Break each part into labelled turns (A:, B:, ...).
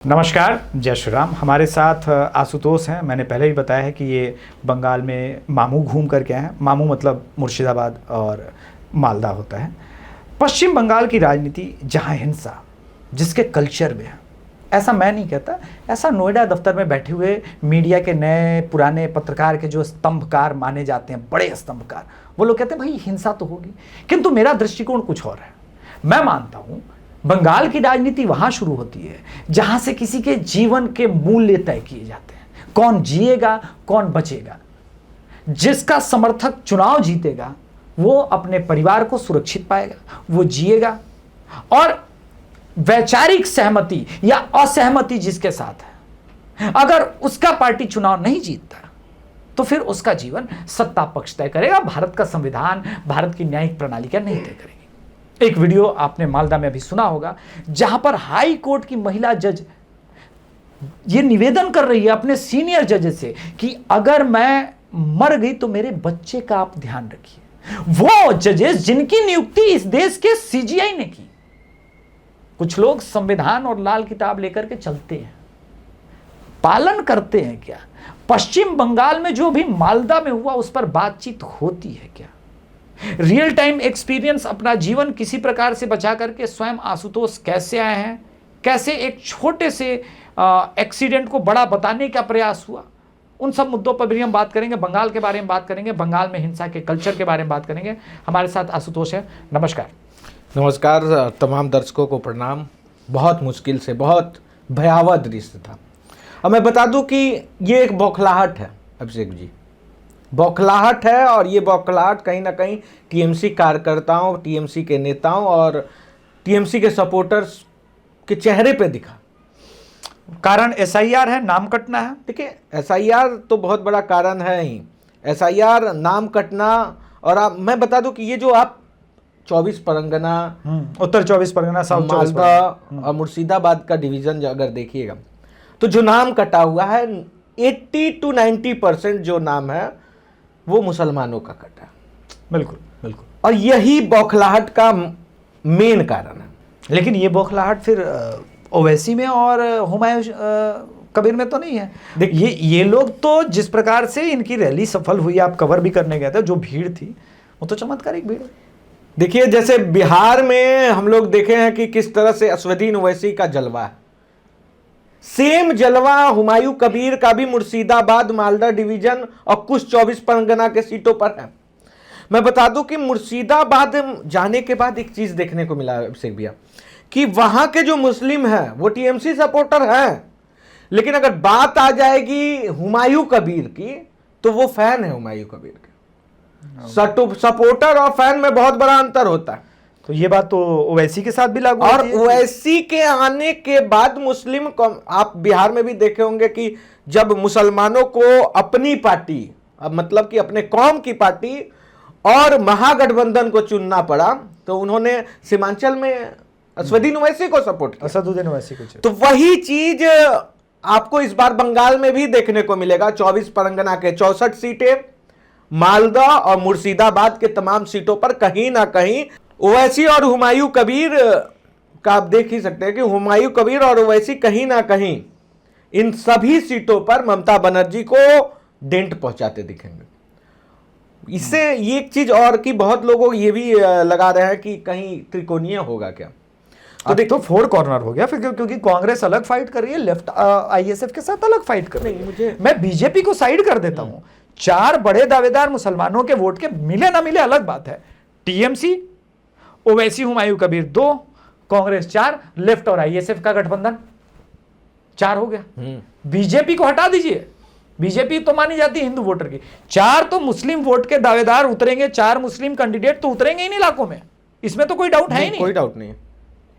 A: नमस्कार, जय श्री राम। हमारे साथ आशुतोष हैं। मैंने पहले ही बताया है कि ये बंगाल में मामू घूम करके आए हैं। मामू मतलब मुर्शिदाबाद और मालदा होता है। पश्चिम बंगाल की राजनीति जहाँ हिंसा जिसके कल्चर में है, ऐसा मैं नहीं कहता, ऐसा नोएडा दफ्तर में बैठे हुए मीडिया के नए पुराने पत्रकार के जो स्तंभकार माने जाते हैं, बड़े स्तंभकार, वो लोग कहते हैं भाई हिंसा तो होगी, किंतु मेरा दृष्टिकोण कुछ और है। मैं मानता हूँ बंगाल की राजनीति वहां शुरू होती है जहां से किसी के जीवन के मूल्य तय किए जाते हैं। कौन जिएगा, कौन बचेगा। जिसका समर्थक चुनाव जीतेगा वो अपने परिवार को सुरक्षित पाएगा, वो जिएगा, और वैचारिक सहमति या असहमति जिसके साथ है, अगर उसका पार्टी चुनाव नहीं जीतता तो फिर उसका जीवन सत्ता पक्ष तय करेगा। भारत का संविधान, भारत की न्यायिक प्रणाली का नहीं तय करेगी। एक वीडियो आपने मालदा में अभी सुना होगा जहां पर हाई कोर्ट की महिला जज ये निवेदन कर रही है अपने सीनियर जज से कि अगर मैं मर गई तो मेरे बच्चे का आप ध्यान रखिए। वो जजेस जिनकी नियुक्ति इस देश के सीजीआई ने की। कुछ लोग संविधान और लाल किताब लेकर के चलते हैं, पालन करते हैं क्या? पश्चिम बंगाल में जो भी मालदा में हुआ उस पर बातचीत होती है क्या? रियल टाइम एक्सपीरियंस अपना जीवन किसी प्रकार से बचा करके स्वयं आशुतोष कैसे आए हैं, कैसे एक छोटे से एक्सीडेंट को बड़ा बताने का प्रयास हुआ, उन सब मुद्दों पर भी हम बात करेंगे। बंगाल के बारे में बात करेंगे, बंगाल में हिंसा के कल्चर के बारे में बात करेंगे। हमारे साथ आशुतोष है। नमस्कार।
B: नमस्कार, तमाम दर्शकों को प्रणाम। बहुत मुश्किल से, बहुत भयावह दृश्य था। अब मैं बता दूं कि ये एक बौखलाहट है अभिषेक जी, बौखलाहट है। और ये बौखलाहट कहीं ना कहीं टीएमसी कार्यकर्ताओं, टीएमसी के नेताओं और टीएमसी के सपोर्टर्स के चेहरे पे दिखा।
A: कारण एसआईआर है, नाम कटना है।
B: देखिए, एसआईआर तो बहुत बड़ा कारण है ही। एसआईआर, नाम कटना, और मैं बता दूं कि ये जो आप 24 परगना,
A: उत्तर 24 परगना, साउथ
B: मालदा और मुर्शिदाबाद का डिवीजन अगर देखिएगा तो जो नाम कटा हुआ है 80 to 90% जो नाम है वो मुसलमानों का कटा है।
A: बिल्कुल बिल्कुल।
B: और यही बौखलाहट का मेन कारण है।
A: लेकिन ये बौखलाहट फिर ओवैसी में और हुमायूं कबीर में तो नहीं है। देखिए ये लोग तो जिस प्रकार से इनकी रैली सफल हुई, आप कवर भी करने गए थे, जो भीड़ थी वो तो चमत्कारिक भीड़ है।
B: देखिए, जैसे बिहार में हम लोग देखे हैं कि किस तरह से असदुद्दीन ओवैसी का जलवा है, सेम जलवा हुमायूं कबीर का भी मुर्शिदाबाद, मालदा डिवीजन और कुछ 24 परगना के सीटों पर है। मैं बता दूं कि मुर्शिदाबाद जाने के बाद एक चीज देखने को मिला अभिषेक भैया, कि वहां के जो मुस्लिम हैं वो टीएमसी सपोर्टर हैं, लेकिन अगर बात आ जाएगी हुमायूं कबीर की तो वो फैन है हुमायूं कबीर के। सपोर्टर और फैन में बहुत बड़ा अंतर होता है।
A: तो ये बात तो ओवैसी के साथ भी लागू
B: और ओवैसी के आने के बाद मुस्लिम, आप बिहार में भी देखे होंगे कि जब मुसलमानों को अपनी पार्टी, मतलब कि अपने कौम की पार्टी और महागठबंधन को चुनना पड़ा तो उन्होंने सीमांचल में असदुद्दीन ओवैसी को सपोर्ट किया।
A: असदुद्दीन ओवैसी को।
B: तो वही चीज आपको इस बार बंगाल में भी देखने को मिलेगा। 24 परगना के 64 सीटें, मालदा और मुर्शिदाबाद के तमाम सीटों पर कहीं ना कहीं ओवैसी और हुमायूं कबीर का आप देख ही सकते हैं कि हुमायूं कबीर और ओवैसी कहीं ना कहीं इन सभी सीटों पर ममता बनर्जी को डेंट पहुंचाते दिखेंगे। इससे ये एक चीज और कि बहुत लोगों ये भी लगा रहे हैं कि कहीं त्रिकोणीय होगा क्या।
A: तो देख, तो फोर कॉर्नर हो गया फिर, क्योंकि कांग्रेस अलग फाइट कर रही है, लेफ्ट आईएसएफ के साथ अलग फाइट कर रही है। मैं बीजेपी को साइड कर देता हूं। 4 बड़े दावेदार मुसलमानों के वोट के, मिले ना मिले अलग बात है। टीएमसी, ओवैसी, हुमायूं कबीर 2, कांग्रेस 4, लेफ्ट और आईएसएफ का गठबंधन 4 हो गया। बीजेपी को हटा दीजिए, बीजेपी तो मानी जाती है हिंदू वोटर की। 4 तो मुस्लिम वोट के दावेदार उतरेंगे, 4 मुस्लिम कैंडिडेट तो उतरेंगे इन इलाकों में, इसमें तो कोई डाउट है ही नहीं।
B: कोई डाउट नहीं है,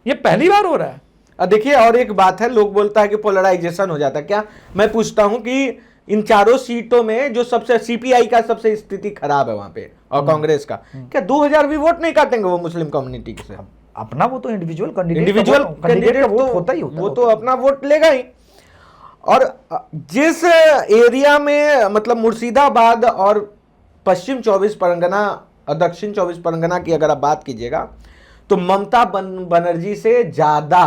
A: ये पहली बार हो रहा है।
B: देखिए, और एक बात है, लोग बोलता है कि पोलराइजेशन हो जाता है क्या। मैं पूछता हूं कि इन चारों सीटों में जो सबसे सीपीआई का सबसे स्थिति खराब है वहां पे, और कांग्रेस का, क्या 2000 भी वोट नहीं काटेंगे वो मुस्लिम कम्युनिटी से?
A: अपना वो तो इंडिविजुअल
B: कैंडिडेट का वोट होता ही होता, वो तो अपना वोट लेगा ही। और जिस एरिया में, मतलब मुर्शिदाबाद और पश्चिम 24 परगना और दक्षिण 24 परगना की अगर आप बात कीजिएगा तो ममता बनर्जी से ज्यादा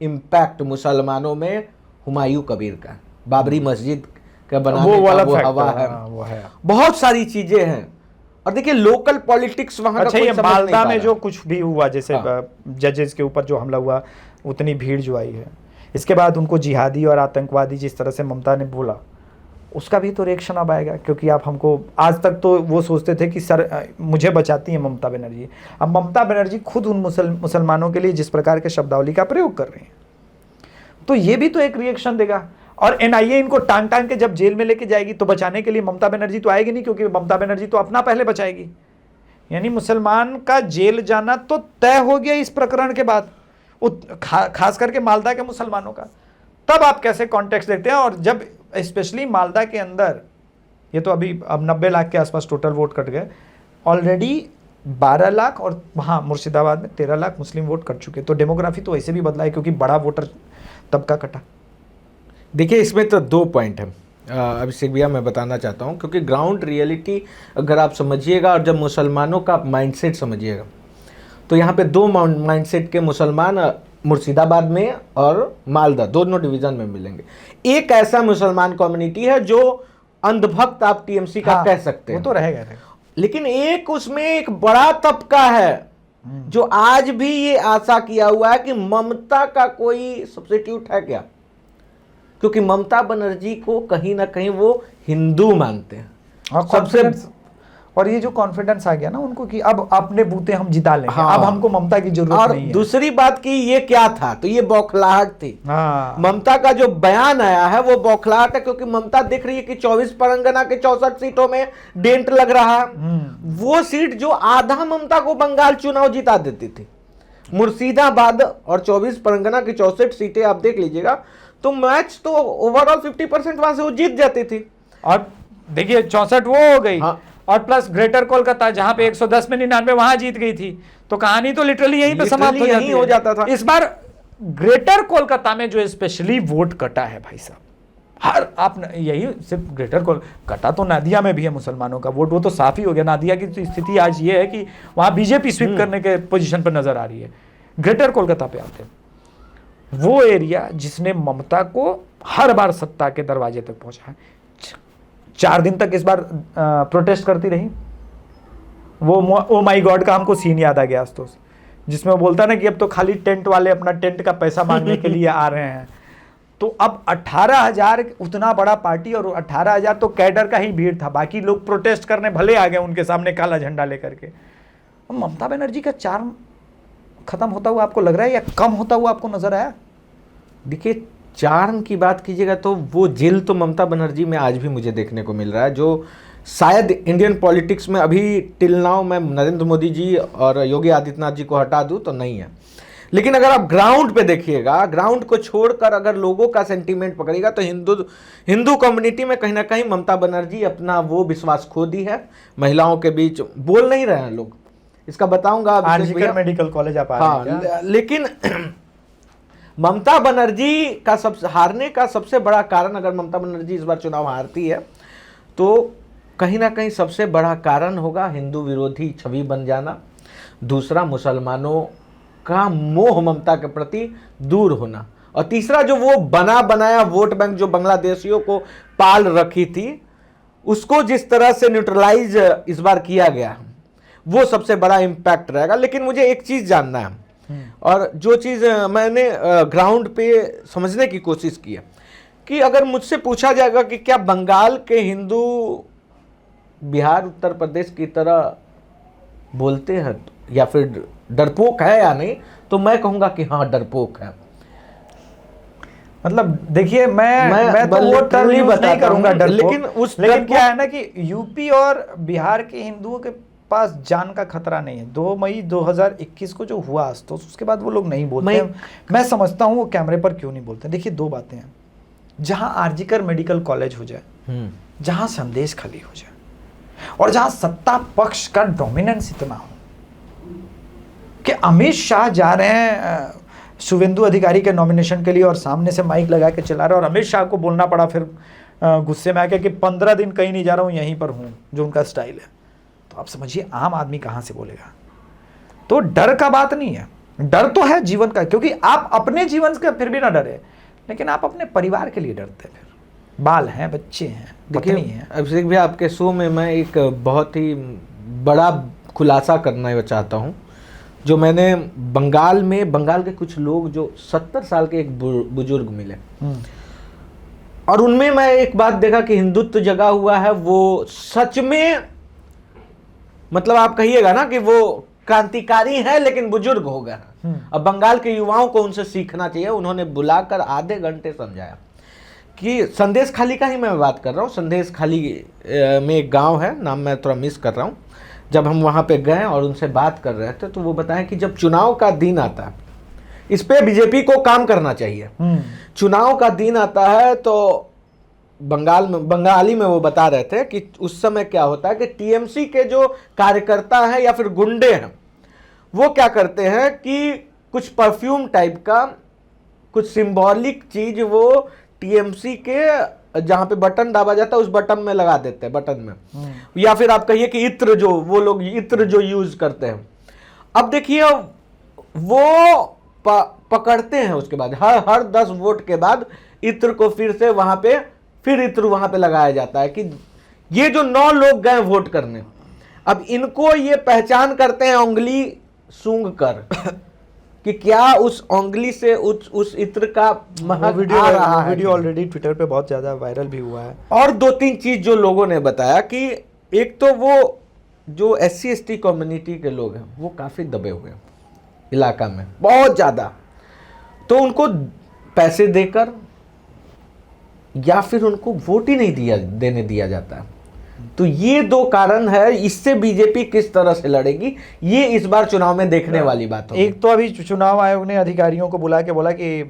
B: इम्पैक्ट मुसलमानों में हुमायूं कबीर का, बाबरी मस्जिद का
A: वो
B: बनाने
A: वाला
B: का वो
A: फैक्टर,
B: हवा है,
A: हाँ, वो है।
B: बहुत सारी चीजें हैं। और देखिए लोकल पॉलिटिक्स वहां का
A: अच्छा,
B: कोई
A: ये
B: समझ नहीं
A: मालदा
B: पा
A: में
B: रहा।
A: जो कुछ भी हुआ, जैसे
B: हाँ।
A: जजेस के ऊपर जो हमला हुआ, उतनी भीड़ जो आई है, इसके बाद उनको जिहादी और आतंकवादी जिस तरह से ममता ने बोला, उसका भी तो रिएक्शन अब आएगा। क्योंकि आप हमको, आज तक तो वो सोचते थे कि सर मुझे बचाती है ममता बनर्जी, अब ममता बनर्जी खुद उन मुसलमानों के लिए जिस प्रकार के शब्दावली का प्रयोग कर रही हैं, तो ये भी तो एक रिएक्शन देगा। और एनआईए इनको टांग टांग के जब जेल में लेके जाएगी तो बचाने के लिए ममता बनर्जी तो आएगी नहीं, क्योंकि ममता बनर्जी तो अपना पहले बचाएगी। यानी मुसलमान का जेल जाना तो तय हो गया इस प्रकरण के बाद, खास करके मालदा के मुसलमानों का। तब आप कैसे कॉन्टेक्स्ट देखते हैं? और जब स्पेशली मालदा के अंदर, ये तो अभी अब 90 लाख के आसपास टोटल वोट कट गए, ऑलरेडी 12 लाख, और वहाँ मुर्शिदाबाद में 13 लाख मुस्लिम वोट कट चुके। तो डेमोग्राफी तो वैसे भी बदला है, क्योंकि बड़ा वोटर तबका कटा।
B: देखिए इसमें तो 2 पॉइंट है अभिषेक भैया, मैं बताना चाहता हूँ, क्योंकि ग्राउंड रियलिटी अगर आप समझिएगा और जब मुसलमानों का माइंडसेट समझिएगा, तो यहाँ पे 2 माइंडसेट के मुसलमान मुर्शिदाबाद में और मालदा दोनों डिवीजन में मिलेंगे। एक ऐसा मुसलमान कम्युनिटी है जो अंधभक्त आप टीएमसी का कह सकते हैं,
A: वो तो रहेगा।
B: लेकिन एक उसमें एक बड़ा तबका है जो आज भी ये आशा किया हुआ है कि ममता का कोई सब्स्टिट्यूट है क्या, क्योंकि ममता बनर्जी को कहीं ना कहीं वो हिंदू मानते हैं।
A: और कॉन्फिडेंस, और ये जो कॉन्फिडेंस आ गया ना उनको कि अब अपने बूते हम जिता लेंगे,
B: हाँ।
A: अब हमको ममता की जरूरत
B: और
A: नहीं है।
B: दूसरी बात की ये क्या था, तो ये बौखलाहट थी।
A: हाँ।
B: ममता का जो बयान आया है वो बौखलाहट है, क्योंकि ममता देख रही है कि 24 परगना के 64 सीटों में डेंट लग रहा है। वो सीट जो आधा ममता को बंगाल चुनाव जिता देती थी, मुर्शिदाबाद और 24 परगना की 64 सीटें आप देख लीजिएगा, तो मैच तो ओवरऑल 50% वहां से वो जीत जाती थी।
A: और देखिए 64 वो हो गई,
B: हाँ।
A: और प्लस ग्रेटर कोलकाता जहां पे 110 में 99 वहां जीत गई थी, तो कहानी तो लिटरली यहीं पे समाप्त हो
B: जाता था।
A: इस बार ग्रेटर कोलकाता में जो स्पेशली वोट कटा है भाई साहब, हर आप यही सिर्फ ग्रेटर कोलकाता, तो नादिया में भी है मुसलमानों का वोट, वो तो साफ ही हो गया। नादिया की तो स्थिति आज ये है कि वहां बीजेपी स्वीप करने के पोजीशन पर नजर आ रही है। ग्रेटर कोलकाता पे आते हैं, वो एरिया जिसने ममता को हर बार सत्ता के दरवाजे तक पहुंचा है। 4 दिन तक इस बार प्रोटेस्ट करती रही। वो ओ माई गॉड का हमको सीन याद आ गया आस्तोष, जिसमें वो बोलता ना कि अब तो खाली टेंट वाले अपना टेंट का पैसा मांगने के लिए आ रहे हैं। तो अब 18,000 उतना बड़ा पार्टी, और 18,000 तो कैडर का ही भीड़ था, बाकी लोग प्रोटेस्ट करने भले आ गए उनके सामने काला झंडा लेकर के। ममता बनर्जी का चार्म खत्म होता हुआ आपको लग रहा है या कम होता हुआ आपको नजर आया?
B: देखिए चार्म की बात कीजिएगा तो वो जेल तो ममता बनर्जी में आज भी मुझे देखने को मिल रहा है, जो शायद इंडियन पॉलिटिक्स में अभी टिल नाउ मैं नरेंद्र मोदी जी और योगी आदित्यनाथ जी को हटा दूं तो नहीं है। लेकिन अगर आप ग्राउंड पे देखिएगा, ग्राउंड को छोड़कर अगर लोगों का सेंटीमेंट पकड़ेगा, तो हिंदू कम्युनिटी में कहीं ना कहीं ममता बनर्जी अपना वो विश्वास खो दी है। महिलाओं के बीच बोल नहीं रहे हैं लोग, इसका बताऊंगा
A: मेडिकल कॉलेज आप आ रहे हैं क्या?
B: लेकिन ममता बनर्जी का हारने का सबसे बड़ा कारण, अगर ममता बनर्जी इस बार चुनाव हारती है तो कहीं ना कहीं सबसे बड़ा कारण होगा हिंदू विरोधी छवि बन जाना, दूसरा मुसलमानों का मोह ममता के प्रति दूर होना, और तीसरा जो वो बना बनाया वोट बैंक जो बांग्लादेशियों को पाल रखी थी उसको जिस तरह से न्यूट्रलाइज इस बार किया गया, वो सबसे बड़ा इम्पैक्ट रहेगा। लेकिन मुझे एक चीज जानना है, और जो चीज मैंने ग्राउंड पे समझने की कोशिश की है, कि अगर मुझसे पूछा जाएगा कि क्या बंगाल के हिंदू बिहार उत्तर प्रदेश की तरह बोलते हैं या फिर डरपोक है या नहीं, तो मैं कहूंगा कि हाँ डरपोक है।
A: मतलब देखिए मैं तो वो टर्म यूज नहीं करूंगा डरपोक, लेकिन क्या है ना कि यूपी और बिहार के हिंदुओं के पास जान का खतरा नहीं है। 2 मई 2021 को जो हुआ तो उसके बाद वो लोग नहीं बोलते। मैं समझता हूँ वो कैमरे पर क्यों नहीं बोलते। देखिए 2 बातें हैं, जहां आरजीकर मेडिकल कॉलेज हो जाए, जहां संदेश खाली हो जाए, और जहां सत्ता पक्ष का डोमिनेंस इतना हो कि अमित शाह जा रहे हैं शुभेंदु अधिकारी के नॉमिनेशन के लिए और सामने से माइक लगा के चला रहे, और अमित शाह को बोलना पड़ा फिर गुस्से में आके कि 15 दिन कहीं नहीं जा रहा हूं, यहीं पर हूं, जो उनका स्टाइल है। तो आप समझिए आम आदमी कहां से बोलेगा। तो डर का बात नहीं है, डर तो है जीवन का, क्योंकि आप अपने जीवन का फिर भी ना डरे, लेकिन आप अपने परिवार के लिए डरते हैं, फिर बाल हैं, बच्चे हैं, पत्नी है।
B: अभिषेक भैया, आपके शो में मैं एक बहुत ही बड़ा खुलासा करना चाहता हूँ। जो मैंने बंगाल के कुछ लोग, जो 70 साल के एक बुजुर्ग मिले, और उनमें मैं एक बात देखा कि हिंदुत्व जगा हुआ है। वो सच में, मतलब आप कहिएगा ना कि वो क्रांतिकारी है लेकिन बुजुर्ग हो गए हैं। अब बंगाल के युवाओं को उनसे सीखना चाहिए। उन्होंने बुलाकर आधे घंटे समझाया कि संदेश खाली का ही मैं बात कर रहा हूँ। संदेश खाली में एक गांव है, नाम मैं थोड़ा मिस कर रहा हूँ। जब हम वहाँ पे गए और उनसे बात कर रहे थे तो वो बताएं कि जब चुनाव का दिन आता है, इस पे बीजेपी को काम करना चाहिए। चुनाव का दिन आता है तो बंगाली में वो बता रहे थे कि उस समय क्या होता है कि टीएमसी के जो कार्यकर्ता हैं या फिर गुंडे हैं, वो क्या करते हैं कि कुछ परफ्यूम टाइप का, कुछ सिंबॉलिक चीज वो टीएमसी के जहां पे बटन दाबा जाता है उस बटन में लगा देते हैं, बटन में। या फिर आप कहिए कि इत्र, जो वो लोग इत्र जो यूज करते हैं। अब देखिए वो पकड़ते हैं, उसके बाद हर 10 वोट के बाद इत्र को फिर से वहां पे फिर इत्र वहां पे लगाया जाता है कि ये जो 9 लोग गए वोट करने, अब इनको ये पहचान करते हैं उंगली सूंघ कर कि क्या उस उंगली से उस इत्र का महक आ रहा है।
A: वीडियो ऑलरेडी ट्विटर पे बहुत ज्यादा वायरल भी हुआ है।
B: और 2-3 चीज जो लोगों ने बताया कि एक तो वो जो SC/ST कम्युनिटी के लोग हैं वो काफी दबे हुए हैं इलाका में, बहुत ज्यादा। तो उनको पैसे देकर या फिर उनको वोट ही नहीं देने दिया जाता है। तो ये 2 कारण है। इससे बीजेपी किस तरह से लड़ेगी, ये इस बार चुनाव में देखने वाली बात होगी।
A: एक तो अभी चुनाव आयोग ने अधिकारियों को बुला के बोला कि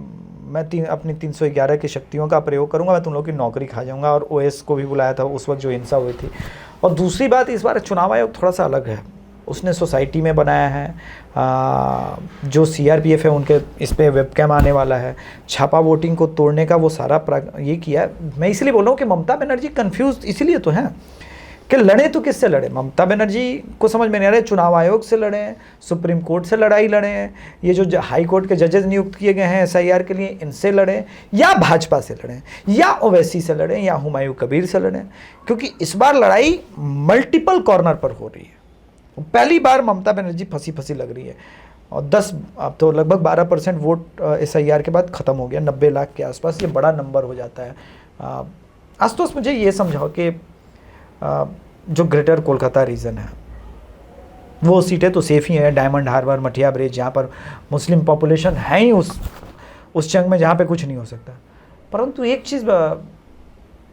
A: मैं अपनी 311 की शक्तियों का प्रयोग करूंगा, मैं तुम लोग की नौकरी खा जाऊंगा। और OS को भी बुलाया था उस वक्त जो हिंसा हुई थी। और दूसरी बात, इस बार चुनाव आयोग थोड़ा सा अलग है। उसने सोसाइटी में बनाया है, जो CRPF है उनके इस पर वेबकैम आने वाला है, छापा वोटिंग को तोड़ने का वो सारा ये किया है। मैं इसलिए बोल रहा हूँ कि ममता बनर्जी कंफ्यूज इसलिए तो हैं कि लड़े तो किससे लड़े। ममता बनर्जी को समझ में नहीं आ रहा है, चुनाव आयोग से लड़े, सुप्रीम कोर्ट से लड़ाई लड़े, ये जो हाई कोर्ट के जजेस नियुक्त किए गए हैं SIR के लिए, इनसे लड़े, या भाजपा से लड़े, या ओवैसी से लड़े, या हुमायूं कबीर से लड़े। क्योंकि इस बार लड़ाई मल्टीपल कॉर्नर पर हो रही है। पहली बार ममता बनर्जी फंसी लग रही है। और 10, अब तो लगभग 12% वोट SIR के बाद ख़त्म हो गया, 90 लाख के आसपास। ये बड़ा नंबर हो जाता है। आशुतोष, मुझे ये समझाओ कि जो ग्रेटर कोलकाता रीजन है, वो सीटें तो सेफ ही हैं, डायमंड हार्बर, मठिया ब्रिज, जहाँ पर मुस्लिम पॉपुलेशन है ही उस चंग में जहाँ पे कुछ नहीं हो सकता। परंतु एक चीज़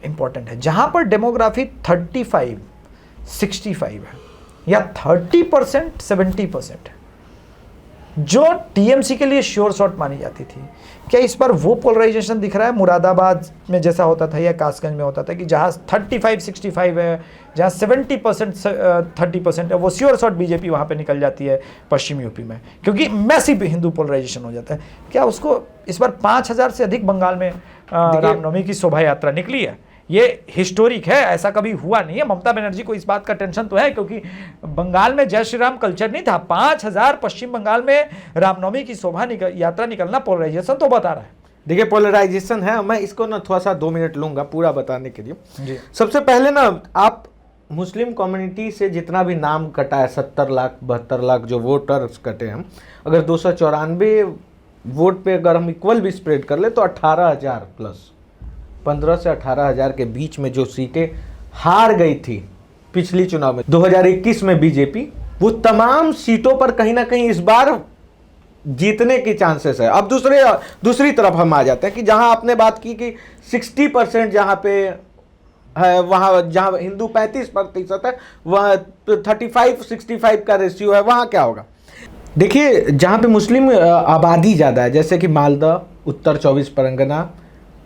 A: इम्पॉर्टेंट है, जहाँ पर डेमोग्राफी 35-65 है या 30% 70% है, जो TMC के लिए श्योर शॉट मानी जाती थी, क्या इस बार वो पोलराइजेशन दिख रहा है मुरादाबाद में जैसा होता था या कासगंज में होता था कि जहाँ 35-65 है, जहाँ 70% 30% है, वो श्योर शॉट बीजेपी वहाँ पे निकल जाती है पश्चिम यूपी में, क्योंकि मैसिव हिंदू पोलराइजेशन हो जाता है। क्या उसको इस बार 5000 से अधिक बंगाल में रामनवमी की शोभा यात्रा निकली है। ये हिस्टोरिक है, ऐसा कभी हुआ नहीं है। ममता बनर्जी को इस बात का टेंशन तो है क्योंकि बंगाल में जय श्री राम कल्चर नहीं था। 5000 पश्चिम बंगाल में रामनवमी की शोभा यात्रा निकलना पोलराइजेशन तो बता रहा है।
B: देखिए पोलराइजेशन है, मैं इसको ना थोड़ा सा 2 मिनट लूंगा पूरा बताने के लिए
A: जी।
B: सबसे पहले ना, आप मुस्लिम कम्युनिटी से जितना भी नाम कटा है, 70 लाख 72 लाख जो वोटर्स कटे हैं, अगर 294 वोट पे अगर हम इक्वल भी स्प्रेड कर ले तो 18,000 प्लस 15 से 18,000 के बीच में जो सीटें हार गई थी पिछली चुनाव में 2021 में बीजेपी, वो तमाम सीटों पर कहीं ना कहीं इस बार जीतने की चांसेस है। अब दूसरी तरफ हम आ जाते हैं कि जहां आपने बात की कि 60% जहां पे है, वहां जहां हिंदू 35% है, वहां 35-65 का रेशियो है, वहां क्या होगा। देखिए जहां पे मुस्लिम आबादी ज़्यादा है, जैसे कि मालदा, उत्तर 24 परगना,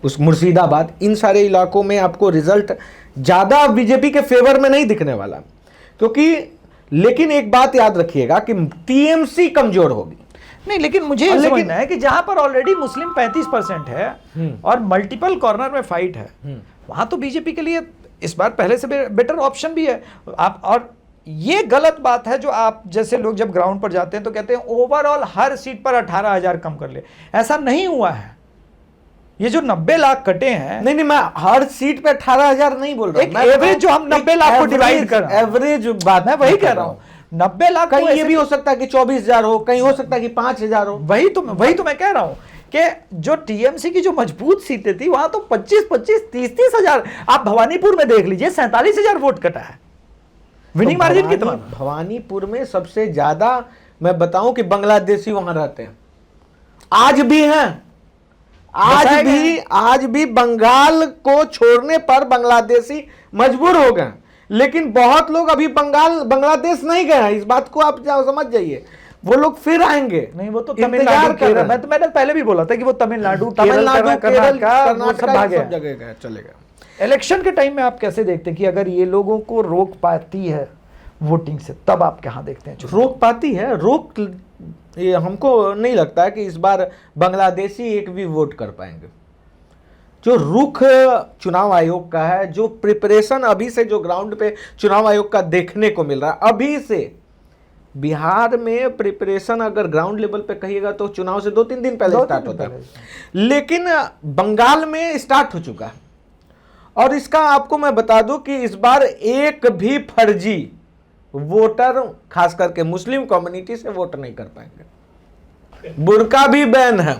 B: उस मुर्शिदाबाद, इन सारे इलाकों में आपको रिजल्ट ज़्यादा बीजेपी के फेवर में नहीं दिखने वाला, क्योंकि लेकिन एक बात याद रखिएगा कि TMC कमजोर होगी।
A: नहीं, लेकिन मुझे ये समझना है कि जहां पर ऑलरेडी मुस्लिम 35% है और मल्टीपल कॉर्नर में फाइट है, वहां तो बीजेपी के लिए इस बार पहले से बेटर ऑप्शन भी है। आप, और ये गलत बात है जो आप जैसे लोग जब ग्राउंड पर जाते हैं तो कहते हैं ओवरऑल हर सीट पर 18,000 कम कर ले। ऐसा नहीं हुआ है। ये जो 90 लाख कटे हैं,
B: नहीं, मैं हर सीट पे 18,000 नहीं बोल रहा
A: एक एवरेज जो हम 90 लाख को डिवाइड कर रहे हैं,
B: एवरेज बात
A: मैं वही कह रहा हूँ। 90 लाख
B: कहीं ये भी हो सकता है कि 24,000 हो, कहीं हो सकता है कि 5,000 हो।
A: वही तो मैं कह रहा हूँ कि जो टीएमसी की जो मजबूत सीटें थी वहां तो 25-25, 30-30 हजार, आप भवानीपुर में देख लीजिए 47,000 वोट कटा है। विनिंग मार्जिन कितना?
B: भवानीपुर में सबसे ज्यादा मैं बताऊं कि बांग्लादेशी वहां रहते हैं, आज भी हैं, आज भी बंगाल को छोड़ने पर बांग्लादेशी मजबूर हो गए, लेकिन बहुत लोग अभी बांग्लादेश नहीं गए हैं, इस बात को आप समझ जाइए, वो लोग फिर आएंगे।
A: नहीं, वो तो तमिलनाडु, केरल, मैंने पहले भी बोला था कि वो तमिलनाडु, कर्नाटक सब
B: जगह गए, चले गए।
A: इलेक्शन के टाइम में आप कैसे देखते हैं कि अगर ये लोगों को रोक पाती है वोटिंग से, तब आप कहां देखते हैं?
B: रोक पाती है, ये हमको नहीं लगता है कि इस बार बांग्लादेशी एक भी वोट कर पाएंगे। जो रुख चुनाव आयोग का है, जो प्रिपरेशन अभी से जो ग्राउंड पे चुनाव आयोग का देखने को मिल रहा है, अभी से बिहार में प्रिपरेशन अगर ग्राउंड लेवल पे कहिएगा तो चुनाव से 2-3 दिन पहले स्टार्ट होता है, लेकिन बंगाल में स्टार्ट हो चुका है। और इसका आपको मैं बता दूं कि इस बार एक भी फर्जी वोटर, खास करके मुस्लिम कम्युनिटी से वोट नहीं कर पाएंगे। बुर्का भी बैन है,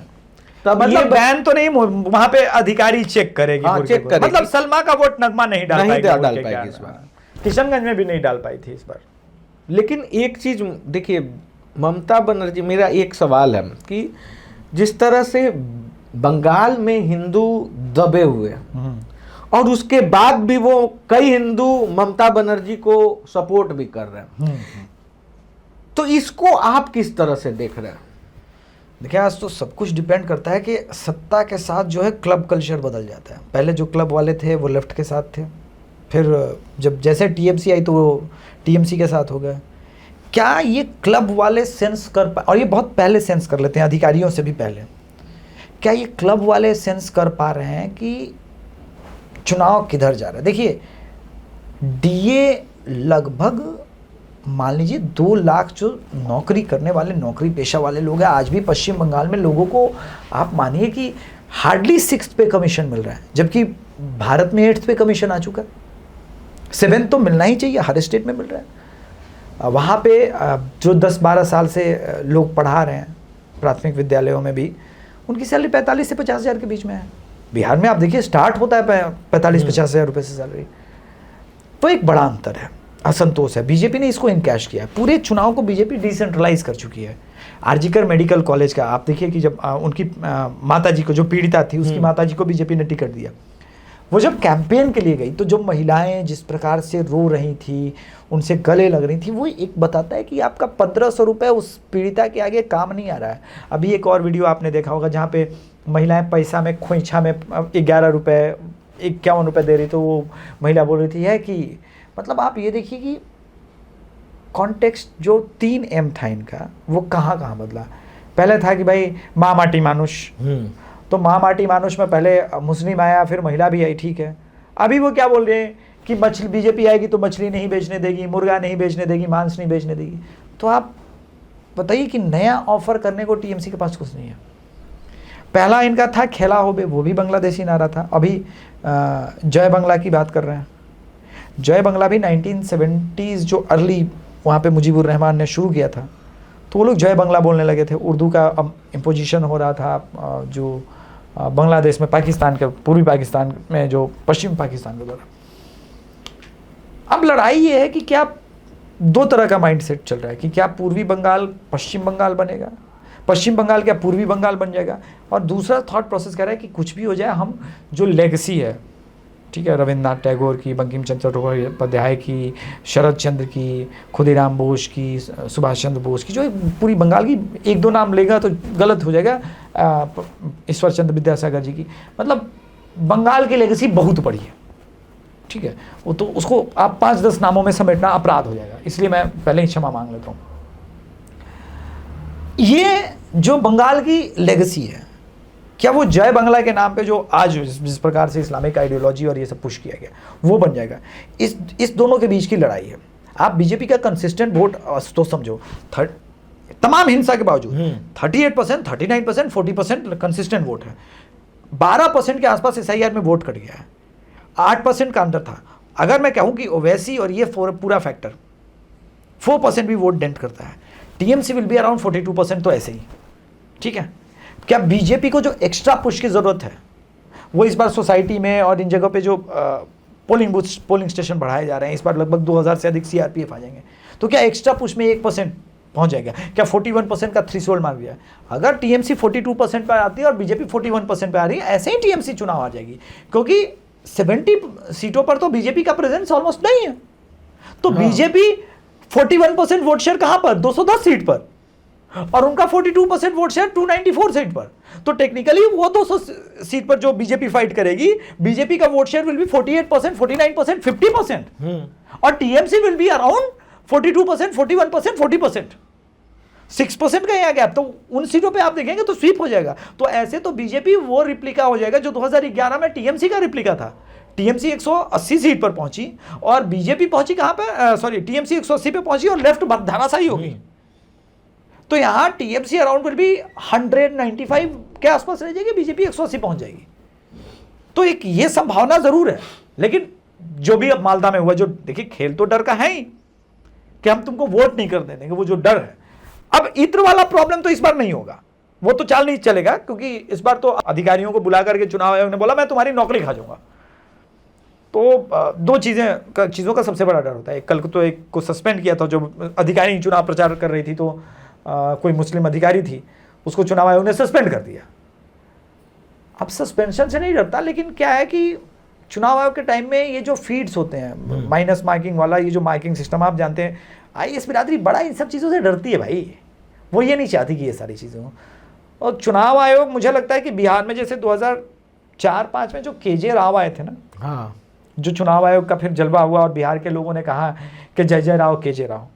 A: तब मतलब बैन तो नहीं, वहां पे अधिकारी चेक करेगी।
B: हाँ, चेक करेगी।
A: मतलब सलमा का वोट नगमा नहीं डाल पाएगी
B: इस बार।
A: किशनगंज में भी नहीं डाल पाई थी इस बार।
B: लेकिन एक चीज देखिए, ममता बनर्जी, मेरा एक सवाल है कि जिस तरह से बंगाल में हिंदू दबे हुए और उसके बाद भी वो कई हिंदू ममता बनर्जी को सपोर्ट भी कर रहे हैं, तो इसको आप किस तरह से देख रहे हैं?
A: देखिए, आज तो सब कुछ डिपेंड करता है कि सत्ता के साथ जो है क्लब कल्चर बदल जाता है। पहले जो क्लब वाले थे वो लेफ्ट के साथ थे, फिर जब जैसे टीएमसी आई तो वो टीएमसी के साथ हो गए। क्या ये क्लब वाले सेंस कर पा, और ये बहुत पहले सेंस कर लेते हैं अधिकारियों से भी पहले, क्या ये क्लब वाले सेंस कर पा रहे हैं कि चुनाव किधर जा रहा है? देखिए, डीए लगभग मान लीजिए 2 लाख जो नौकरी करने वाले, नौकरी पेशा वाले लोग हैं, आज भी पश्चिम बंगाल में लोगों को आप मानिए कि हार्डली 6th पे कमीशन मिल रहा है, जबकि भारत में 8th पे कमीशन आ चुका है। 7th तो मिलना ही चाहिए, हर स्टेट में मिल रहा है। वहाँ पे जो 10-12 साल से लोग पढ़ा रहे हैं प्राथमिक विद्यालयों में भी, उनकी सैलरी 45 से 50 हज़ार के बीच में है। बिहार में आप देखिए स्टार्ट होता है 45-50 हज़ार रुपये से सैलरी। तो एक बड़ा अंतर है, असंतोष है। बीजेपी ने इसको इनकैश किया है। पूरे चुनाव को बीजेपी डिसेंट्रलाइज कर चुकी है। आरजीकर मेडिकल कॉलेज का आप देखिए कि जब उनकी माता जी को, जो पीड़िता थी, उसकी माता जी को बीजेपी ने टिकट दिया, वो जब कैंपेन के लिए गई तो जो महिलाएं जिस प्रकार से रो रही थी, उनसे गले लग रही थी, वो एक बताता है कि आपका 1500 रुपये उस पीड़िता के आगे काम नहीं आ रहा है। अभी एक और वीडियो आपने देखा होगा जहाँ पे महिलाएं पैसा में, खोइछा में 11 रुपये 51 रुपये दे रही, तो वो महिला बोल रही थी है कि, मतलब आप ये देखिए कि कॉन्टेक्स्ट जो 3M था इनका, वो कहाँ कहाँ बदला। पहले था कि भाई माँ माटी मानुष, तो माँ माटी मानुष में पहले मुस्लिम आया, फिर महिला भी आई, ठीक है। अभी वो क्या बोल रहे हैं कि मछली, बीजेपी आएगी तो मछली नहीं बेचने देगी, मुर्गा नहीं बेचने देगी, मांस नहीं बेचने देगी। तो आप बताइए कि नया ऑफर करने को टीएमसी के पास कुछ नहीं है। पहला इनका था खेला होबे, वो भी बांग्लादेशी नारा था। अभी जय बांग्ला की बात कर रहे हैं। जय बांग्ला भी 1970s जो अर्ली वहाँ पे मुजीबुर रहमान ने शुरू किया था, तो वो लोग जय बांग्ला बोलने लगे थे। उर्दू का इम्पोजिशन हो रहा था जो बांग्लादेश में, पाकिस्तान के, पूर्वी पाकिस्तान में, जो पश्चिम पाकिस्तान के द्वारा। अब लड़ाई ये है कि क्या 2 तरह का माइंडसेट चल रहा है कि क्या पूर्वी बंगाल पश्चिम बंगाल बनेगा, पश्चिम बंगाल क्या पूर्वी बंगाल बन जाएगा। और दूसरा थॉट प्रोसेस कह रहा है कि कुछ भी हो जाए, हम जो लेगेसी है, ठीक है, रविन्द्रनाथ टैगोर की, बंकिम चंद्र चट्टोपाध्याय की, शरद चंद्र की, खुदीराम बोस की, सुभाष चंद्र बोस की, जो पूरी बंगाल की, 1-2 नाम लेगा तो गलत हो जाएगा, ईश्वर चंद्र विद्यासागर जी की, मतलब बंगाल की लेगेसी बहुत बड़ी है, ठीक है। वो तो उसको आप 5-10 नामों में समेटना अपराध हो जाएगा, इसलिए मैं पहले ही क्षमा मांग लेता हूँ। ये जो बंगाल की लेगेसी है, क्या वो जय बांग्ला के नाम पे जो आज जिस प्रकार से इस्लामिक आइडियोलॉजी और ये सब पुश किया गया, वो बन जाएगा? इस दोनों के बीच की लड़ाई है। आप बीजेपी का कंसिस्टेंट वोट तो समझो, तमाम हिंसा के बावजूद 38%, 39%, 40% कंसिस्टेंट वोट है। 12% के आसपास SIR में वोट कट गया है, 8% का अंदर था। अगर मैं कहूं कि ओवैसी और ये पूरा फैक्टर 4% भी वोट डेंट करता है, TMC विल बी अराउंड 42%, तो ऐसे ही ठीक है। क्या बीजेपी को जो एक्स्ट्रा पुश की जरूरत है वो इस बार सोसाइटी में और इन जगह पे जो पोलिंग स्टेशन बढ़ाए जा रहे हैं, इस बार लगभग 2000 से अधिक CRPF आ जाएंगे, तो क्या एक्स्ट्रा पुश में 1% पहुंच जाएगा? क्या 41% का थ्रेशोल्ड मार दिया? अगर TMC 42% पर आती है और बीजेपी 41% पर आ रही है, ऐसे ही TMC चुनाव आ जाएगी, क्योंकि 70 सीटों पर तो बीजेपी का प्रेजेंस ऑलमोस्ट नहीं है। तो बीजेपी 41% वोट शेयर कहां पर? 210 सीट पर, और उनका 42% वोट शेयर 294 सीट पर। तो टेक्निकली वो 200 सीट पर जो बीजेपी फाइट करेगी, बीजेपी का वोट शेयर विल बी 48%, 49%, 50%, और TMC विल बी अराउंड 42%, 41%, 40%, 6% का यहाँ गैप। तो उन सीटों पे आप देखेंगे तो स्वीप हो जाएगा। तो ऐसे तो बीजेपी वो रिप्लिका हो जाएगा जो 2011 में TMC का रिप्लिका था। TMC 180 सीट पर पहुंची और बीजेपी पहुंची कहां पे? सॉरी, TMC 180 पे पहुंची और लेफ्ट धराशायी हो गई। तो यहां TMC अराउंड विल बी 195 के आसपास रह जाएगी, बीजेपी 180 पहुंच जाएगी। तो एक ये संभावना जरूर है। लेकिन जो भी अब मालदा में हुआ, जो देखिए खेल तो डर का है ही कि हम तुमको वोट नहीं कर देंगे, वो जो डर है। अब इत्र वाला प्रॉब्लम तो इस बार नहीं होगा, वो तो चाल नहीं चलेगा, क्योंकि इस बार तो अधिकारियों को बुला करके चुनाव आयोग ने बोला मैं तुम्हारी नौकरी खा जाऊंगा। तो दो चीज़ों का सबसे बड़ा डर होता है। एक, कल तो एक को सस्पेंड किया था, जो अधिकारी चुनाव प्रचार कर रही थी, तो कोई मुस्लिम अधिकारी थी, उसको चुनाव आयोग ने सस्पेंड कर दिया। अब सस्पेंशन से नहीं डरता, लेकिन क्या है कि चुनाव आयोग के टाइम में ये जो फीड्स होते हैं, माइनस मार्किंग वाला, ये जो मार्किंग सिस्टम आप जानते हैं, IAS बिरादरी बड़ा इन सब चीज़ों से डरती है भाई। वो ये नहीं चाहती कि ये सारी चीज़ें हों। और चुनाव आयोग, मुझे लगता है कि बिहार में जैसे 2004-05 में जो KJ राव आए थे ना,
B: हाँ,
A: जो चुनाव आयोग का फिर जलवा हुआ और बिहार के लोगों ने कहा कि जय जय राव KJ राव,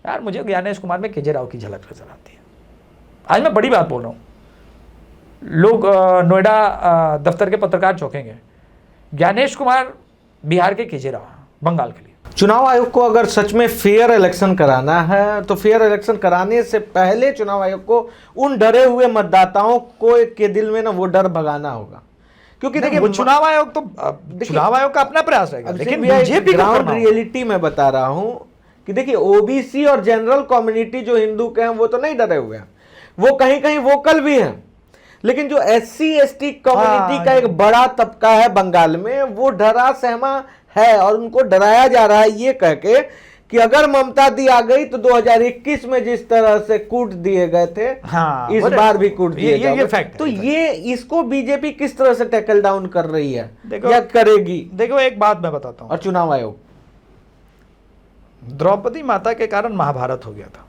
A: यार मुझे ज्ञानेश कुमार में KJ राव की झलक नजर आती है। आज मैं बड़ी बात बोल रहा हूँ, लोग नोएडा दफ्तर के पत्रकार चौंकेंगे। ज्ञानेश कुमार बिहार के KJ राव, बंगाल के लिए।
B: चुनाव आयोग को अगर सच में फेयर इलेक्शन कराना है, तो फेयर इलेक्शन कराने से पहले चुनाव आयोग को उन डरे हुए मतदाताओं को के दिल में ना वो डर भगाना होगा। क्योंकि देखिए,
A: चुनाव आयोग तो चुनाव आयोग का अपना प्रयास रहेगा, लेकिन बीजेपी
B: ग्राउंड रियलिटी में बता रहा हूं कि देखिए, OBC और जनरल कम्युनिटी जो हिंदू के हैं वो तो नहीं डरे हुए हैं, वो कहीं कहीं वोकल भी हैं। लेकिन जो SC ST कम्युनिटी का एक बड़ा तबका है बंगाल में, वो डरा सहमा है, और उनको डराया जा रहा है ये कह के कि अगर ममता दी आ गई तो 2021 में जिस तरह से कूट दिए गए थे, इस बार भी कूट दिए गए। तो ये इसको बीजेपी किस तरह से टैकल डाउन कर रही है या करेगी?
A: देखो, एक बात मैं बताता हूं।
B: और चुनाव आयोग,
A: द्रौपदी माता के कारण महाभारत हो गया था।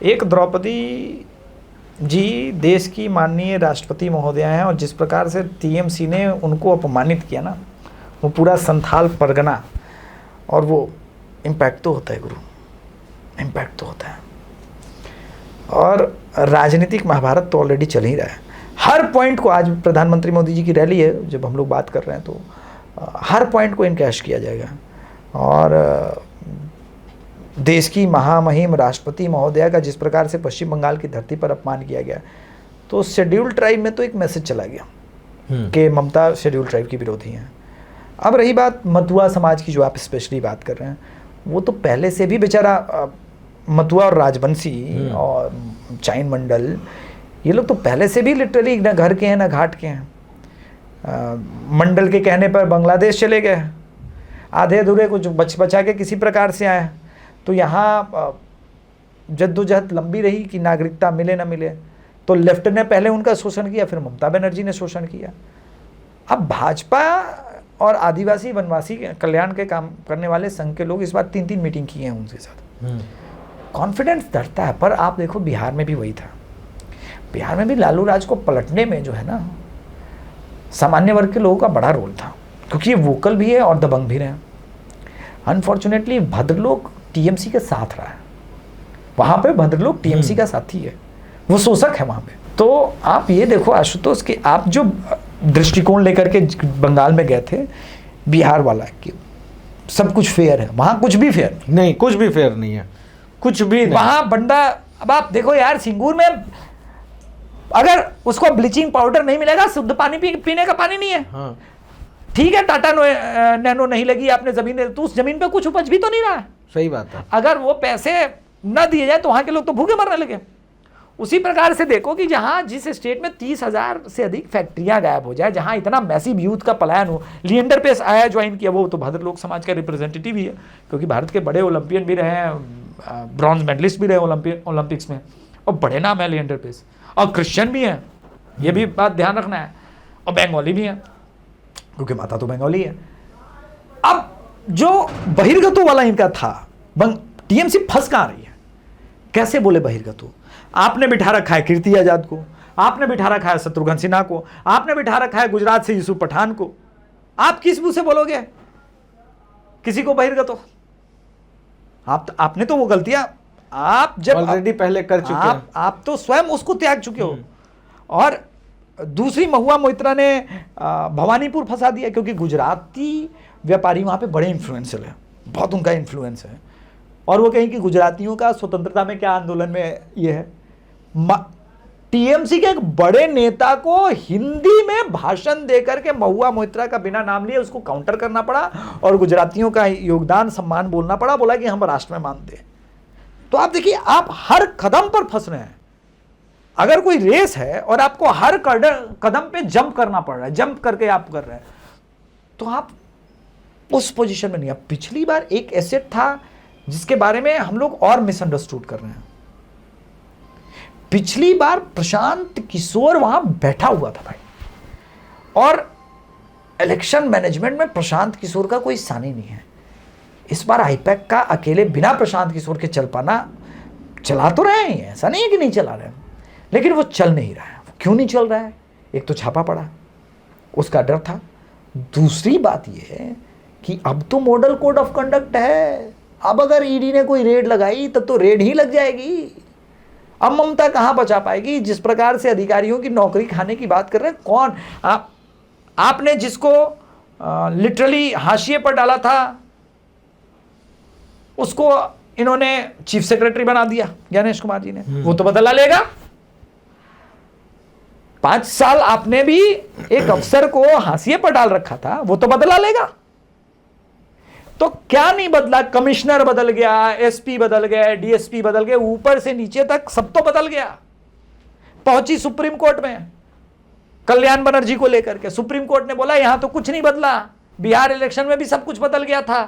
A: एक द्रौपदी जी देश की माननीय राष्ट्रपति महोदया हैं, और जिस प्रकार से TMC ने उनको अपमानित किया ना, वो पूरा संथाल परगना, और वो इम्पैक्ट तो होता है गुरु, इम्पैक्ट तो होता है। और राजनीतिक महाभारत तो ऑलरेडी चल ही रहा है। हर पॉइंट को, आज प्रधानमंत्री मोदी जी की रैली है, जब हम लोग बात कर रहे हैं, तो हर पॉइंट को इनकैश किया जाएगा। और देश की महामहिम राष्ट्रपति महोदया का जिस प्रकार से पश्चिम बंगाल की धरती पर अपमान किया गया, तो शेड्यूल ट्राइब में तो एक मैसेज चला गया कि ममता शेड्यूल ट्राइब की विरोधी हैं। अब रही बात मतुआ समाज की, जो आप स्पेशली बात कर रहे हैं, वो तो पहले से भी बेचारा मतुआ और राजवंशी और चाइन मंडल, ये लोग तो पहले से भी लिटरली ना घर के हैं ना घाट के हैं। मंडल के कहने पर बांग्लादेश चले गए, आधे अधूरे कुछ बचा के किसी प्रकार से आए। तो यहाँ जद्दोजहद लंबी रही कि नागरिकता मिले ना मिले, तो लेफ्ट ने पहले उनका शोषण किया, फिर ममता बनर्जी ने शोषण किया। अब भाजपा और आदिवासी वनवासी कल्याण के काम करने वाले संघ के लोग इस बार 3-3 मीटिंग किए हैं उनके साथ। कॉन्फिडेंस बढ़ता है। पर आप देखो, बिहार में भी वही था। बिहार में भी लालू राज को पलटने में जो है ना, सामान्य वर्ग के लोगों का बड़ा रोल था, क्योंकि ये वोकल भी है और दबंग भी रहे। अनफॉर्चुनेटली भद्रलोक TMC के साथ रहा है, वहाँ पे भद्रलोक TMC का साथी है, वो शोषक है वहाँ पे। तो आप ये देखो आशुतोष कि आप जो दृष्टिकोण लेकर के बंगाल में गए थे, बिहार वाला कि सब कुछ फेयर है, वहाँ कुछ भी फेयर
B: नहीं, कुछ भी फेयर नहीं है, कुछ भी नहीं।
A: वहाँ बंदा, अब आप देखो यार, सिंगूर में अगर उसको ब्लीचिंग पाउडर नहीं मिलेगा, शुद्ध पानी पीने का पानी नहीं है।
B: हाँ।
A: ठीक है, टाटा नैनो नहीं लगी आपने जमीन, तो उस जमीन पे कुछ उपज भी तो नहीं रहा है।
B: सही बात है।
A: अगर वो पैसे न दिए जाए तो वहां के लोग तो भूखे मरने लगे। उसी प्रकार से देखो कि जहां जिस स्टेट में 30,000 से अधिक फैक्ट्रियां गायब हो जाए, जहां इतना मैसिव यूथ का पलायन हो, लिएंडर पेस आया, ज्वाइन किया, वो तो भद्र लोक समाज का रिप्रेजेंटेटिव ही है, क्योंकि भारत के बड़े ओलंपियन भी रहे हैं, ब्रॉन्ज मेडलिस्ट भी रहे ओलंपिक्स में, और बड़े नाम है लिएंडर पेस, और क्रिश्चियन भी हैं, ये भी बात ध्यान रखना है, और बंगाली भी हैं, क्योंकि माता तो बंगाली है। अब जो बहिर्गतों वाला इनका था, टीएमसी फंस कहां रही है? कैसे बोले बहिर्गतों? आपने बिठा रखा है कीर्ति आजाद को, आपने बिठा रखा है शत्रुघ्न सिन्हा को, आपने बिठा रखा है गुजरात से यूसुफ पठान को, आप किस मुंह से बोलोगे किसी को बहिर्गतों? आपने तो वो गलतियां आप जब
B: ऑलरेडी पहले कर चुके हैं,
A: आप तो स्वयं उसको त्याग चुके हो। और दूसरी, महुआ मोइत्रा ने भवानीपुर फंसा दिया, क्योंकि गुजराती व्यापारी वहां पे बड़े इन्फ्लुएंशियल है, बहुत उनका इन्फ्लुएंस है, और वो कहें कि गुजरातियों का स्वतंत्रता में क्या आंदोलन में ये है। टीएमसी के एक बड़े नेता को हिंदी में भाषण देकर के महुआ मोइत्रा का बिना नाम लिए उसको काउंटर करना पड़ा, और गुजरातियों का योगदान सम्मान बोलना पड़ा, बोला कि हम राष्ट्र में मानते हैं। तो आप देखिए, आप हर कदम पर फंस रहे हैं। अगर कोई रेस है और आपको हर कदम पे जंप करना पड़ रहा है, जंप करके आप कर रहे हैं, तो आप उस पोजीशन में नहीं। अब पिछली बार एक एसेट था जिसके बारे में हम लोग और मिसअंडरस्टूड कर रहे हैं। पिछली बार प्रशांत किशोर वहां बैठा हुआ था भाई, और इलेक्शन मैनेजमेंट में प्रशांत किशोर का कोई सानी नहीं है। इस बार आईपैक का अकेले बिना प्रशांत किशोर के चल पाना, चला तो रहे हैं, ऐसा नहीं है कि नहीं चला रहे हैं, लेकिन वो चल नहीं रहा है। क्यों नहीं चल रहा है? एक तो छापा पड़ा, उसका डर था। दूसरी बात यह है कि अब तो मॉडल कोड ऑफ कंडक्ट है, अब अगर ईडी ने कोई रेड लगाई तब तो रेड ही लग जाएगी। अब ममता कहां बचा पाएगी? जिस प्रकार से अधिकारियों की नौकरी खाने की बात कर रहे हैं, कौन आपने जिसको लिटरली हाशिए पर डाला था, उसको इन्होंने चीफ सेक्रेटरी बना दिया ज्ञानेश कुमार जी ने, वो तो बदला लेगा। 5 साल आपने भी एक अफसर को हाशिए पर डाल रखा था, वो तो बदला लेगा। तो क्या नहीं बदला? कमिश्नर बदल गया, एसपी बदल गए, डीएसपी बदल गए, ऊपर से नीचे तक सब तो बदल गया। पहुंची सुप्रीम कोर्ट में कल्याण बनर्जी को लेकर के, सुप्रीम कोर्ट ने बोला यहां तो कुछ नहीं बदला, बिहार इलेक्शन में भी सब कुछ बदल गया था,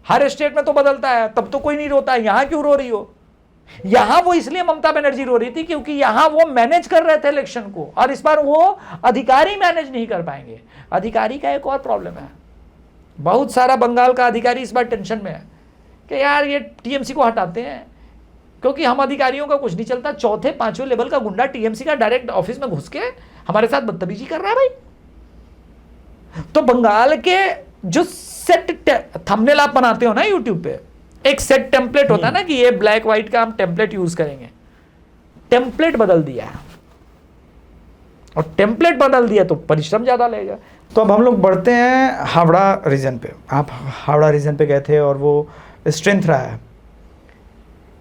A: हर स्टेट में तो बदलता है, तब तो कोई नहीं रोता, यहां क्यों रो रही हो? यहां वो इसलिए ममता बनर्जी रो रही थी क्योंकि यहां वो मैनेज कर रहे थे इलेक्शन को, और इस बार वो अधिकारी मैनेज नहीं कर पाएंगे। अधिकारी का एक और प्रॉब्लम है, बहुत सारा बंगाल का अधिकारी इस बार टेंशन में है कि यार ये टीएमसी को हटाते हैं, क्योंकि हम अधिकारियों का कुछ नहीं चलता। 4थे 5वें लेवल का गुंडा टीएमसी का डायरेक्ट ऑफिस में घुस के हमारे साथ बदतमीजी कर रहा है भाई। तो बंगाल के जो सेट थंबनेल आप बनाते हो ना यूट्यूब पे, एक सेट टेम्पलेट होता है ना कि ये ब्लैक व्हाइट का हम टेम्पलेट यूज करेंगे, टेम्पलेट बदल दिया है, और टेम्पलेट बदल दिया तो परिश्रम ज्यादा लगेगा। तो अब हम लोग बढ़ते हैं हावड़ा रीजन पे। आप हावड़ा रीजन पे गए थे और वो स्ट्रेंथ रहा है।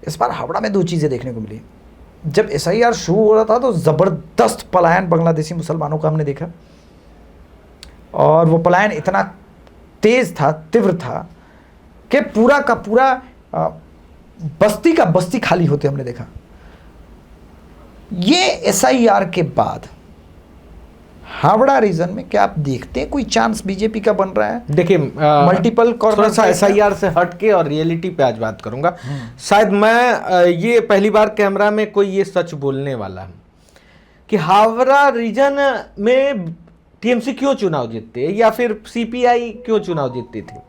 A: इस बार हावड़ा में 2 चीज़ें देखने को मिली। जब एसआईआर शुरू हो रहा था तो ज़बरदस्त पलायन बांग्लादेशी मुसलमानों का हमने देखा, और वो पलायन इतना तेज था, तीव्र था कि पूरा का पूरा बस्ती का बस्ती खाली होते हमने देखा। ये एसआईआर के बाद हावड़ा रीजन में क्या आप देखते हैं कोई चांस बीजेपी का बन रहा है?
B: देखिए,
A: मल्टीपल
B: थोड़ा सा एसआईआर से हट के और रियलिटी पे आज बात करूंगा। शायद मैं ये पहली बार कैमरा में कोई ये सच बोलने वाला है कि हावड़ा रीजन में टीएमसी क्यों चुनाव जीतते या फिर सीपीआई क्यों चुनाव जीतती थी।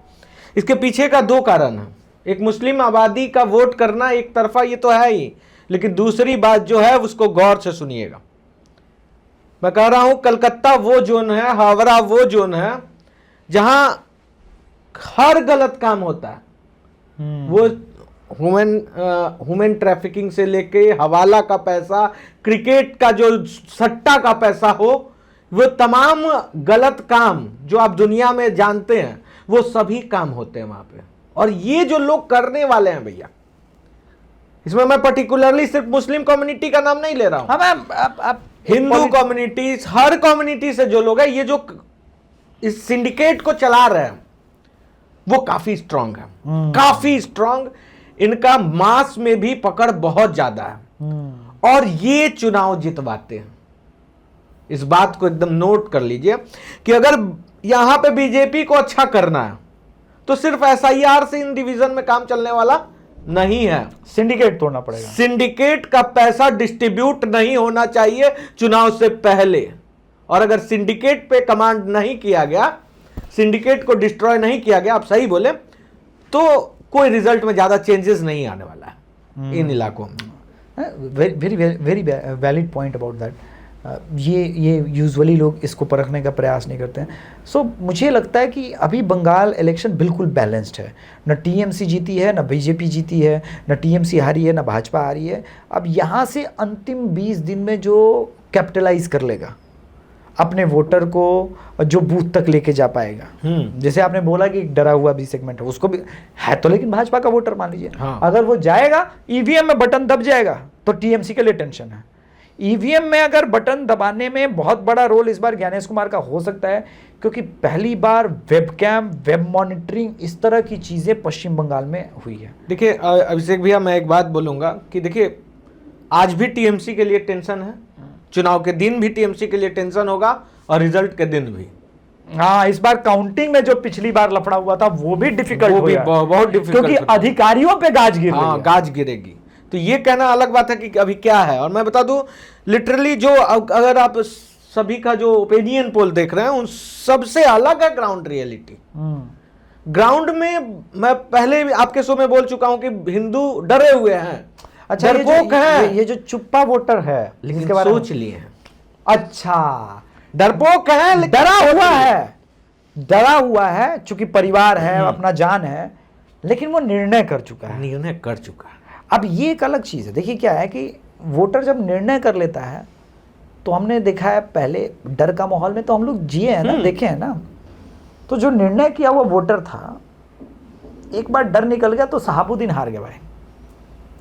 B: इसके पीछे का 2 कारण है। एक, मुस्लिम आबादी का वोट करना एक तरफा, ये तो है ही, लेकिन दूसरी बात जो है उसको गौर से सुनिएगा। मैं कह रहा हूं कलकत्ता वो जोन है, हावड़ा वो जोन है जहां हर गलत काम होता है। वो ह्यूमन ट्रैफिकिंग से लेके हवाला का पैसा, क्रिकेट का जो सट्टा का पैसा हो, वो तमाम गलत काम जो आप दुनिया में जानते हैं वो सभी काम होते हैं वहां पे। और ये जो लोग करने वाले हैं भैया, इसमें मैं पर्टिकुलरली सिर्फ मुस्लिम कम्युनिटी का नाम नहीं ले रहा हूं।
A: हाँ, मैं आप
B: हिंदू कम्युनिटीज, हर कम्युनिटी से जो लोग हैं, ये जो इस सिंडिकेट को चला रहे हैं वो काफी स्ट्रांग है, काफी स्ट्रांग। इनका मास में भी पकड़ बहुत ज्यादा है और ये चुनाव जितवाते हैं। इस बात को एकदम नोट कर लीजिए कि अगर यहां पे बीजेपी को अच्छा करना है तो सिर्फ एसआईआर से इन डिवीजन में काम चलने वाला नहीं है,
A: सिंडिकेट तोड़ना पड़ेगा।
B: सिंडिकेट का पैसा डिस्ट्रीब्यूट नहीं होना चाहिए चुनाव से पहले, और अगर सिंडिकेट पे कमांड नहीं किया गया, सिंडिकेट को डिस्ट्रॉय नहीं किया गया, आप सही बोले, तो कोई रिजल्ट में ज्यादा चेंजेस नहीं आने वाला है इन इलाकों में।
A: Very very valid point about that. ये यूजुअली लोग इसको परखने का प्रयास नहीं करते हैं। सो मुझे लगता है कि अभी बंगाल इलेक्शन बिल्कुल बैलेंस्ड है, न टीएमसी जीती है, न बीजेपी जीती है, न टीएमसी हारी है, न भाजपा हारी है। अब यहाँ से अंतिम 20 दिन में जो कैपिटलाइज कर लेगा अपने वोटर को, जो बूथ तक लेके जा पाएगा, जैसे आपने बोला कि डरा हुआ भी सेगमेंट है, उसको भी है तो, लेकिन भाजपा का वोटर मान लीजिए,
B: हाँ।
A: अगर वो जाएगा, ईवीएम में बटन दब जाएगा तो टीएमसी के लिए टेंशन है। ईवीएम में अगर बटन दबाने में बहुत बड़ा रोल इस बार ज्ञानेश कुमार का हो सकता है, क्योंकि पहली बार वेबकैम, वेब मॉनिटरिंग, इस तरह की चीजें पश्चिम बंगाल में हुई है।
B: देखिए अभिषेक भैया, मैं एक बात बोलूंगा कि देखिए आज भी टीएमसी के लिए टेंशन है, चुनाव के दिन भी टीएमसी के लिए टेंशन होगा और रिजल्ट के दिन भी।
A: हाँ, इस बार काउंटिंग में जो पिछली बार लफड़ा हुआ था वो भी डिफिकल्ट हो गया,
B: बहुत डिफिकल्ट,
A: क्योंकि अधिकारियों पे गाज गिर रही है।
B: गाज गिरेगी। तो ये कहना अलग बात है कि अभी क्या है। और मैं बता दूं, लिटरली जो अगर आप सभी का जो ओपिनियन पोल देख रहे हैं, उन सबसे अलग है ग्राउंड रियलिटी। ग्राउंड में मैं पहले भी आपके शो में बोल चुका हूं कि हिंदू डरे हुए हैं,
A: अच्छा,
B: डरपोक है।
A: ये जो चुप्पा वोटर है,
B: लेकिन
A: इसके बारे में
B: सोच लिए हैं।
A: अच्छा,
B: डरपोक है,
A: डरा हुआ है चूंकि परिवार है, अपना जान है, लेकिन वो निर्णय कर चुका है,
B: निर्णय कर चुका है।
A: अब ये एक अलग चीज है। देखिए क्या है कि वोटर जब निर्णय कर लेता है, तो हमने देखा है पहले डर का माहौल में तो हम लोग जिए हैं ना, देखे हैं ना, तो जो निर्णय किया वो वोटर था, एक बार डर निकल गया तो सहाबुद्दीन हार गया भाई।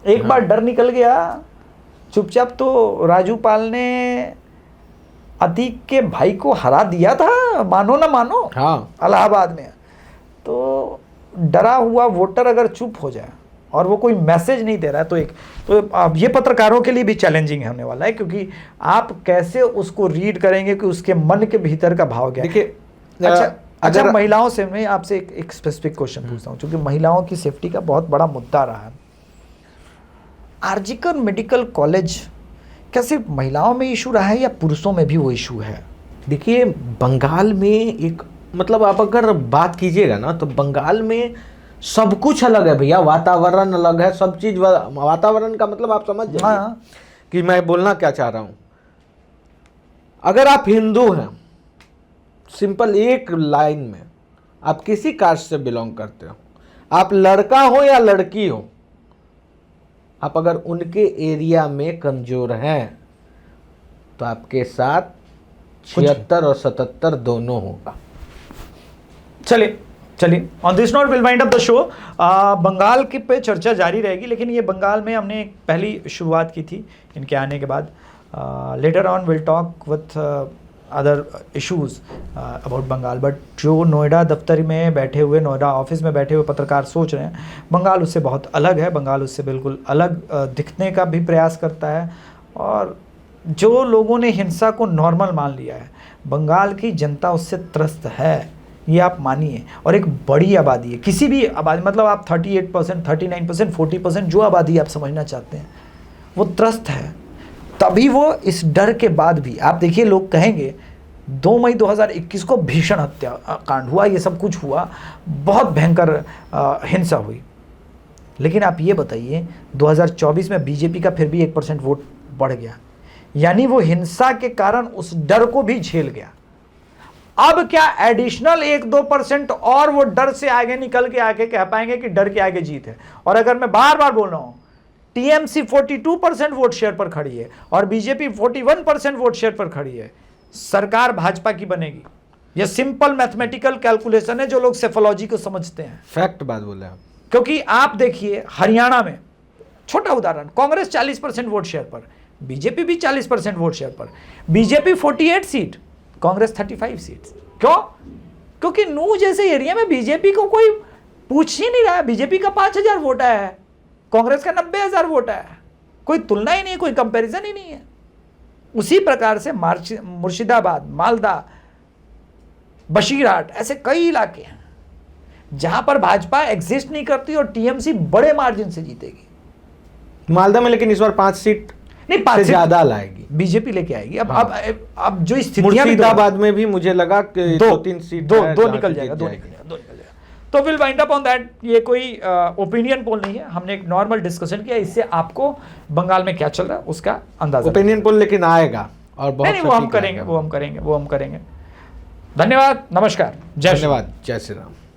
A: एक बार डर निकल गया, चुपचाप तो राजू पाल ने अतीक के भाई को हरा दिया था, मानो ना मानो,
B: हाँ,
A: इलाहाबाद में। तो डरा हुआ वोटर अगर चुप हो जाए और वो कोई मैसेज नहीं दे रहा है, तो अब ये पत्रकारों के लिए भी चैलेंजिंग होने वाला है, क्योंकि आप कैसे उसको रीड करेंगे कि उसके मन के भीतर का भाव क्या है।
B: देखिए,
A: अच्छा, महिलाओं से मैं आपसे एक स्पेसिफिक क्वेश्चन पूछता हूँ, क्योंकि महिलाओं की सेफ्टी का बहुत बड़ा मुद्दा रहा है। आरजीकर मेडिकल कॉलेज क्या सिर्फ महिलाओं में इशू रहा है या पुरुषों में भी वो इशू है?
B: देखिए, बंगाल में एक मतलब आप अगर बात कीजिएगा ना, तो बंगाल में सब कुछ अलग है भैया, वातावरण अलग है, सब चीज। वातावरण का मतलब आप समझ जाइए कि मैं बोलना क्या चाह रहा हूं। अगर आप हिंदू हैं, सिंपल एक लाइन में, आप किसी कास्ट से बिलोंग करते हो, आप लड़का हो या लड़की हो, आप अगर उनके एरिया में कमजोर हैं तो आपके साथ 76 और 77 दोनों होगा।
A: चलिए on this note will wind up the show. Bengal की पे चर्चा जारी रहेगी, लेकिन ये बंगाल में हमने पहली शुरुआत की थी इनके आने के बाद। Later on will talk with other issues about Bengal, but जो नोएडा दफ्तर में बैठे हुए, नोएडा ऑफिस में बैठे हुए पत्रकार सोच रहे हैं, बंगाल उससे बहुत अलग है। बंगाल उससे बिल्कुल अलग दिखने का भी प्रयास करता है, और जो लोगों ने हिंसा को नॉर्मल मान लिया है, बंगाल की जनता उससे त्रस्त है, ये आप मानिए। और एक बड़ी आबादी है, किसी भी आबादी, मतलब आप 38%, 39%, 40% जो आबादी आप समझना चाहते हैं, वो त्रस्त है। तभी वो इस डर के बाद भी, आप देखिए, लोग कहेंगे 2 मई 2021 को भीषण हत्या कांड हुआ, ये सब कुछ हुआ, बहुत भयंकर हिंसा हुई, लेकिन आप ये बताइए 2024 में बीजेपी का फिर भी 1% वोट बढ़ गया, यानी वो हिंसा के कारण उस डर को भी झेल गया। अब क्या एडिशनल 1-2% और वो डर से आगे निकल के आके कह पाएंगे कि डर के आगे जीत है? और अगर मैं बार बार बोल रहा हूं, टीएमसी 42% वोट शेयर पर खड़ी है और बीजेपी 41% वोट शेयर पर खड़ी है, सरकार भाजपा की बनेगी। यह सिंपल मैथमेटिकल कैलकुलेशन है जो लोग सेफोलॉजी को समझते हैं।
B: फैक्ट बात बोले आप।
A: क्योंकि आप देखिए हरियाणा में, छोटा उदाहरण, कांग्रेस 40% वोट शेयर पर, बीजेपी भी 40% वोट शेयर पर, बीजेपी 48 सीट, कांग्रेस 35 सीट। क्यों? क्योंकि नूह जैसे एरिया में बीजेपी को कोई पूछ ही नहीं रहा है। बीजेपी का 5000 वोट है, कांग्रेस का 90,000 वोट है, कोई तुलना ही नहीं है, कोई कंपैरिजन ही नहीं है। उसी प्रकार से मुर्शिदाबाद, मालदा, बशीरहाट, ऐसे कई इलाके हैं जहां पर भाजपा एग्जिस्ट नहीं करती और टीएमसी बड़े मार्जिन से जीतेगी।
B: मालदा में लेकिन इस बार 5 सीट
A: नहीं,
B: से
A: 5
B: ज्यादा लाएगी,
A: बीजेपी लेके आएगी। अब
B: हाँ।
A: अब जो स्थितियां भी
B: मुर्शिदाबाद में भी मुझे लगा कि 2-3 सीट
A: दो
B: है
A: दो
B: जहाँ
A: निकल
B: से
A: जाएगा,
B: जीत
A: दो निकल जाएगा, दो निकल जाएगा। तो will wind up on that. ये कोई ओपिनियन पोल नहीं है, हमने एक नॉर्मल डिस्कशन किया, इससे आपको बंगाल में क्या चल रहा है उसका अंदाजा।
B: ओपिनियन पोल लेकिन आएगा और बहुत
A: नहीं, वो हम
B: सटीक
A: करेंगे,
B: आएगा।
A: वो हम करेंगे, वो हम करेंगे। धन्यवाद, नमस्कार, जय श्री राम।
B: धन्यवाद, जय श्री राम।